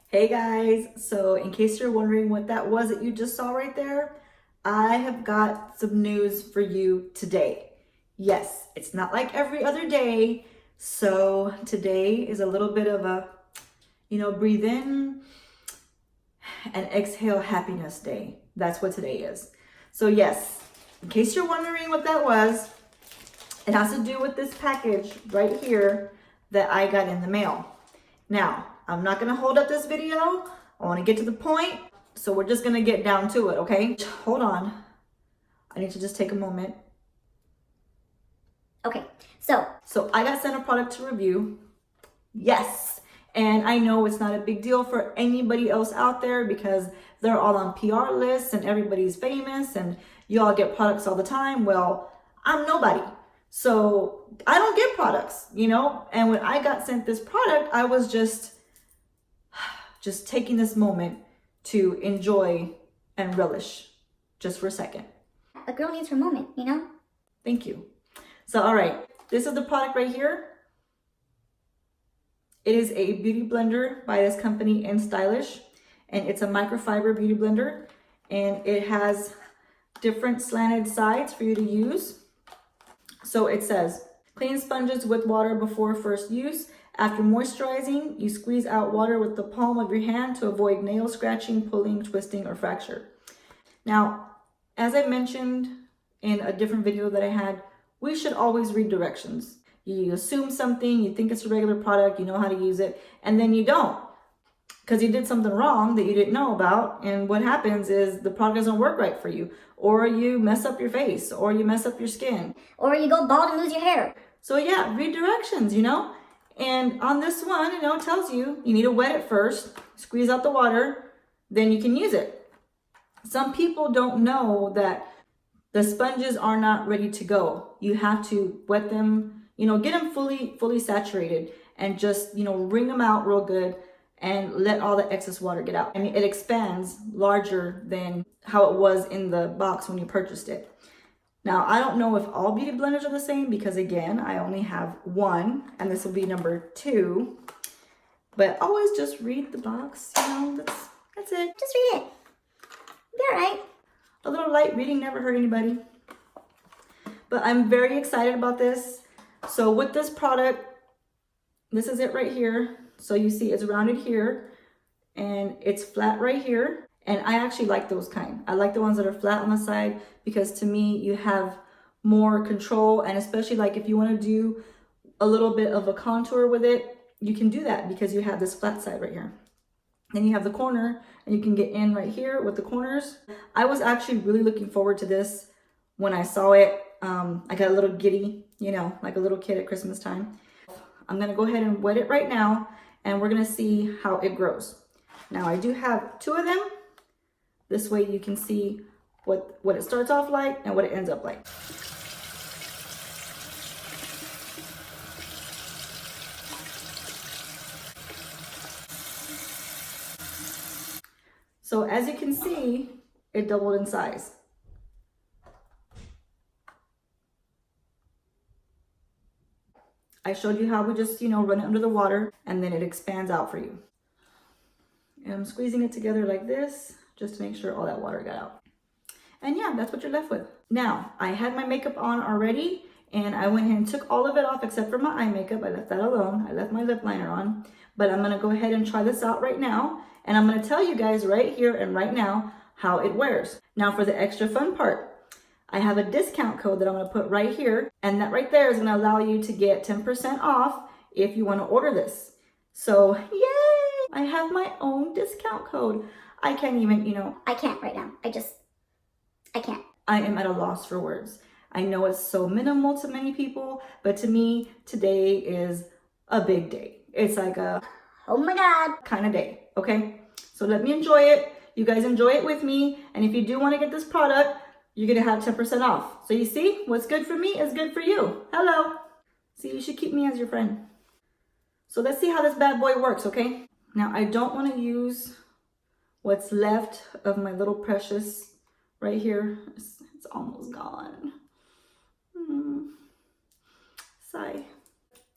Hey guys, so in case you're wondering what that was that you just saw right there, I have got some news for you today. Yes, it's not like every other day. So today is a little bit of a, breathe in and exhale happiness day. That's what today is. So yes, in case you're wondering what that was, it has to do with this package right here that I got in the mail. Now, I'm not gonna hold up this video. I wanna get to the point. So we're just gonna get down to it, okay? Hold on. I need to just take a moment. Okay, So I got sent a product to review. Yes. And I know it's not a big deal for anybody else out there because they're all on PR lists and everybody's famous and you all get products all the time. Well, I'm nobody. So I don't get products, And when I got sent this product, I was just taking this moment to enjoy and relish just for a second. a girl needs her moment, Thank you. So, all right, this is the product right here. It is a beauty blender by this company, Instylish, and it's a microfiber beauty blender, and it has different slanted sides for you to use. So it says, clean sponges with water before first use. After moisturizing, you squeeze out water with the palm of your hand to avoid nail scratching, pulling, twisting, or fracture. Now, as I mentioned in a different video that I had, we should always read directions. You assume something, you think it's a regular product, you know how to use it, and then you don't. Because you did something wrong that you didn't know about, and what happens is the product doesn't work right for you, or you mess up your face, or you mess up your skin, or you go bald and lose your hair. So yeah, read directions, And on this one, it tells you need to wet it first, squeeze out the water, then you can use it. Some people don't know that the sponges are not ready to go. You have to wet them, get them fully saturated and just, wring them out real good and let all the excess water get out. I mean, it expands larger than how it was in the box when you purchased it. Now, I don't know if all beauty blenders are the same because, again, I only have one, and this will be number 2. But always just read the box, that's it. Just read it. Be all right. A little light reading never hurt anybody. But I'm very excited about this. So with this product, this is it right here. So you see it's rounded here, and it's flat right here. And I actually like those kind. I like the ones that are flat on the side because to me, you have more control. And especially like if you want to do a little bit of a contour with it, you can do that because you have this flat side right here. Then you have the corner and you can get in right here with the corners. I was actually really looking forward to this when I saw it. I got a little giddy, like a little kid at Christmas time. I'm going to go ahead and wet it right now and we're going to see how it grows. Now I do have 2 of them. This way you can see what it starts off like and what it ends up like. So as you can see, it doubled in size. I showed you how we just, run it under the water and then it expands out for you. And I'm squeezing it together like this, just to make sure all that water got out. And yeah, that's what you're left with. Now, I had my makeup on already, and I went ahead and took all of it off except for my eye makeup. I left that alone. I left my lip liner on. But I'm gonna go ahead and try this out right now, and I'm gonna tell you guys right here and right now how it wears. Now for the extra fun part, I have a discount code that I'm gonna put right here, and that right there is gonna allow you to get 10% off if you wanna order this. So, yay! I have my own discount code. I can't even, I can't right now. I can't. I am at a loss for words. I know it's so minimal to many people, but to me, today is a big day. It's like a, oh my God, kind of day, okay? So let me enjoy it. You guys enjoy it with me. And if you do want to get this product, you're going to have 10% off. So you see, what's good for me is good for you. Hello. See, you should keep me as your friend. So let's see how this bad boy works, okay? Now, I don't want to use what's left of my little precious right here. It's almost gone. Sigh.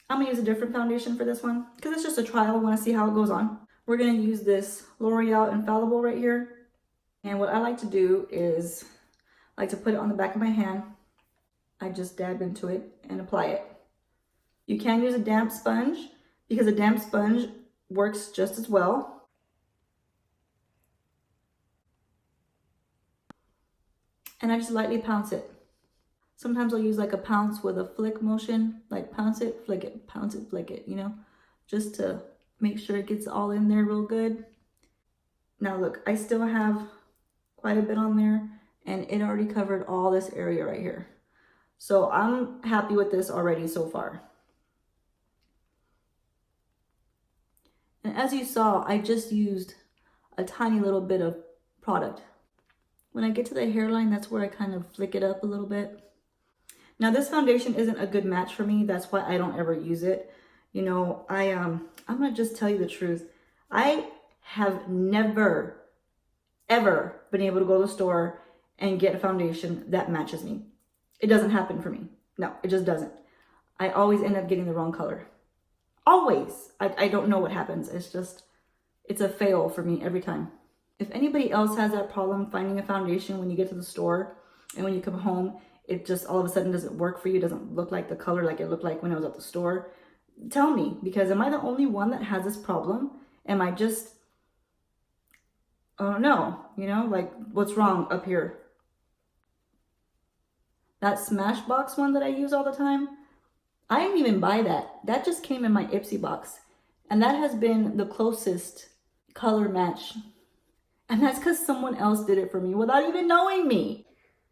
I'm gonna use a different foundation for this one because it's just a trial. I want to see how it goes on. We're gonna use this L'Oreal Infallible right here. And what I like to do is, I like to put it on the back of my hand. I just dab into it and apply it. You can use a damp sponge because a damp sponge works just as well. And I just lightly pounce it. Sometimes I'll use like a pounce with a flick motion, like pounce it, flick it, pounce it, flick it, you know, just to make sure it gets all in there real good. Now look, I still have quite a bit on there and it already covered all this area right here. So I'm happy with this already so far. And as you saw, I just used a tiny little bit of product. When I get to the hairline, that's where I kind of flick it up a little bit. Now this foundation isn't a good match for me. That's why I don't ever use it. You know, I'm gonna just tell you the truth. I have never, ever been able to go to the store and get a foundation that matches me. It doesn't happen for me. No, it just doesn't. I always end up getting the wrong color. Always. I don't know what happens. It's a fail for me every time. If anybody else has that problem finding a foundation when you get to the store and when you come home, it just all of a sudden doesn't work for you, doesn't look like the color like it looked like when I was at the store, tell me, because am I the only one that has this problem? Am I just, oh no, you know, like what's wrong up here? That Smashbox one that I use all the time, I didn't even buy that. That just came in my Ipsy box. And that has been the closest color match. And that's because someone else did it for me without even knowing me.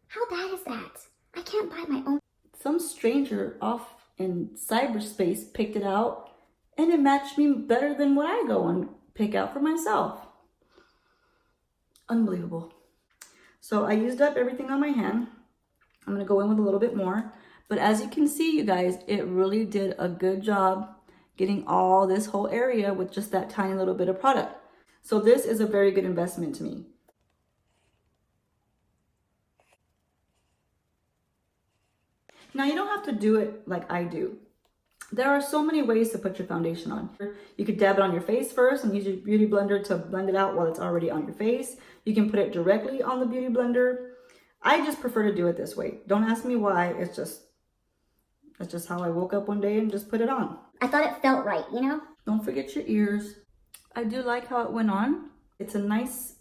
How bad is that? I can't buy my own. Some stranger off in cyberspace picked it out and it matched me better than what I go and pick out for myself. Unbelievable. So I used up everything on my hand. I'm going to go in with a little bit more. But as you can see, you guys, it really did a good job getting all this whole area with just that tiny little bit of product. So this is a very good investment to me. Now you don't have to do it like I do. There are so many ways to put your foundation on. You could dab it on your face first and use your beauty blender to blend it out while it's already on your face. You can put it directly on the beauty blender. I just prefer to do it this way. Don't ask me why, it's just how I woke up one day and just put it on. I thought it felt right, you know? Don't forget your ears. I do like how it went on. It's a nice,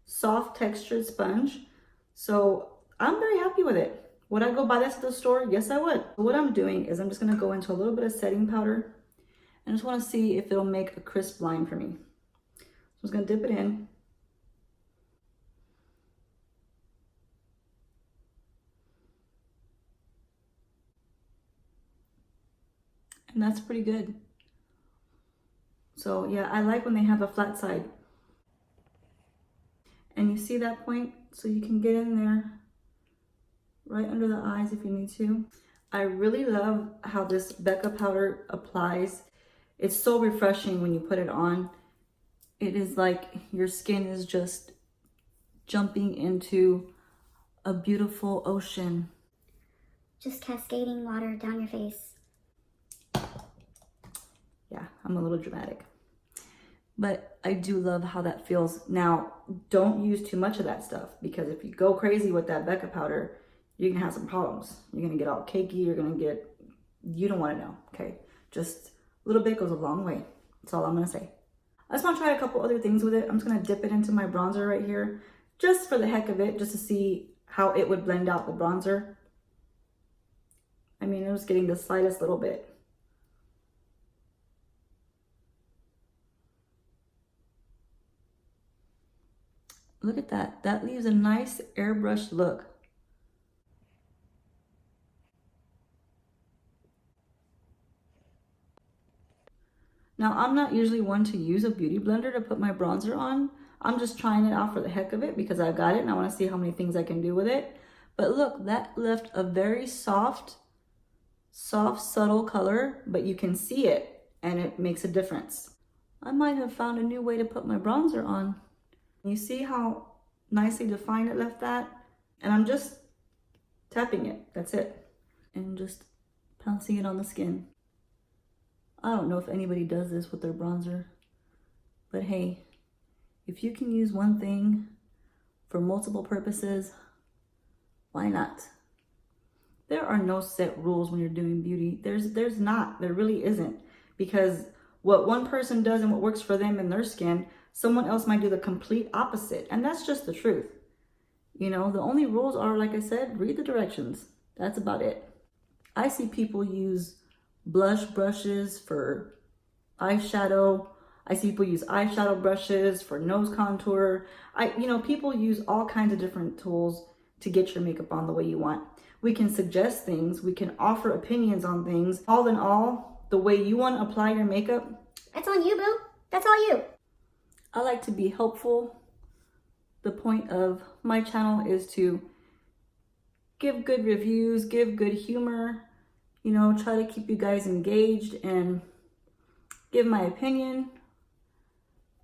soft textured sponge. So I'm very happy with it. Would I go buy this at the store? Yes, I would. What I'm doing is I'm just gonna go into a little bit of setting powder and just wanna see if it'll make a crisp line for me. So I'm just gonna dip it in. And that's pretty good. So yeah, I like when they have a flat side. And you see that point? So you can get in there right under the eyes if you need to. I really love how this Becca powder applies. It's so refreshing when you put it on. It is like your skin is just jumping into a beautiful ocean. Just cascading water down your face. Yeah, I'm a little dramatic. But I do love how that feels. Now, don't use too much of that stuff because if you go crazy with that Becca powder, you're gonna have some problems. You're gonna get all cakey, you don't wanna know, okay? Just a little bit goes a long way. That's all I'm gonna say. I just wanna try a couple other things with it. I'm just gonna dip it into my bronzer right here, just for the heck of it, just to see how it would blend out the bronzer. I mean, it was getting the slightest little bit. Look at that. That leaves a nice airbrushed look. Now, I'm not usually one to use a beauty blender to put my bronzer on. I'm just trying it out for the heck of it because I've got it and I want to see how many things I can do with it. But look, that left a very soft, subtle color, but you can see it and it makes a difference. I might have found a new way to put my bronzer on. You see how nicely defined it left that? And I'm just tapping it, that's it. And just pouncing it on the skin. I don't know if anybody does this with their bronzer. But hey, if you can use one thing for multiple purposes, why not? There are no set rules when you're doing beauty. There's not. There really isn't. Because what one person does and what works for them in their skin, someone else might do the complete opposite. And that's just the truth. You know, the only rules are, like I said, read the directions. That's about it. I see people use blush brushes for eyeshadow. I see people use eyeshadow brushes for nose contour. People use all kinds of different tools to get your makeup on the way you want. We can suggest things. We can offer opinions on things. All in all, the way you want to apply your makeup, That's on you, boo. That's all you. I like to be helpful. The point of my channel is to give good reviews, give good humor, try to keep you guys engaged and give my opinion.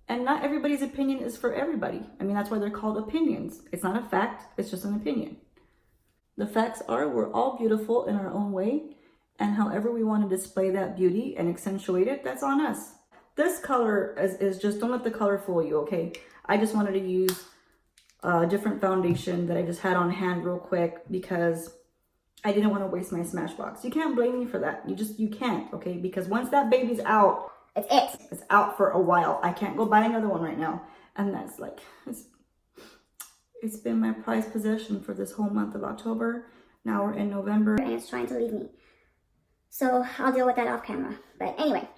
And not everybody's opinion is for everybody. I mean, that's why they're called opinions. It's not a fact, it's just an opinion. The facts are we're all beautiful in our own way, and however we want to display that beauty and accentuate it, that's on us. This color is just, don't let the color fool you, okay? I just wanted to use a different foundation that I just had on hand real quick because I didn't want to waste my Smashbox. You can't blame me for that. You can't, okay? Because once that baby's out, It's it. it's out for a while. I can't go buy another one right now. And that's like, it's been my prized possession for this whole month of October. Now we're in November. And it's trying to leave me. So I'll deal with that off camera. But anyway.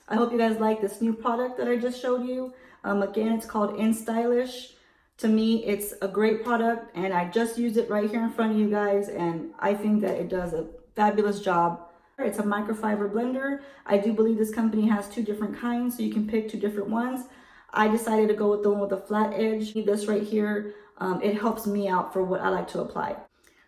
I hope you guys like this new product that I just showed you. Again, it's called Instylish. To me, it's a great product, and I just used it right here in front of you guys, and I think that it does a fabulous job. It's a microfiber blender. I do believe this company has 2 different kinds, so you can pick 2 different ones. I decided to go with the one with a flat edge. This right here, it helps me out for what I like to apply.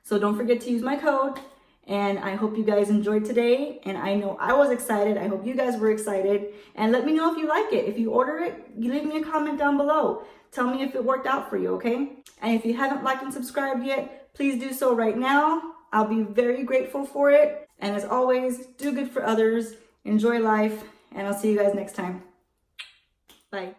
So don't forget to use my code, and I hope you guys enjoyed today. And I know I was excited. I hope you guys were excited. And let me know if you like it. If you order it, you leave me a comment down below. Tell me if it worked out for you, okay? And if you haven't liked and subscribed yet, please do so right now. I'll be very grateful for it. And as always, do good for others, enjoy life, and I'll see you guys next time. Bye.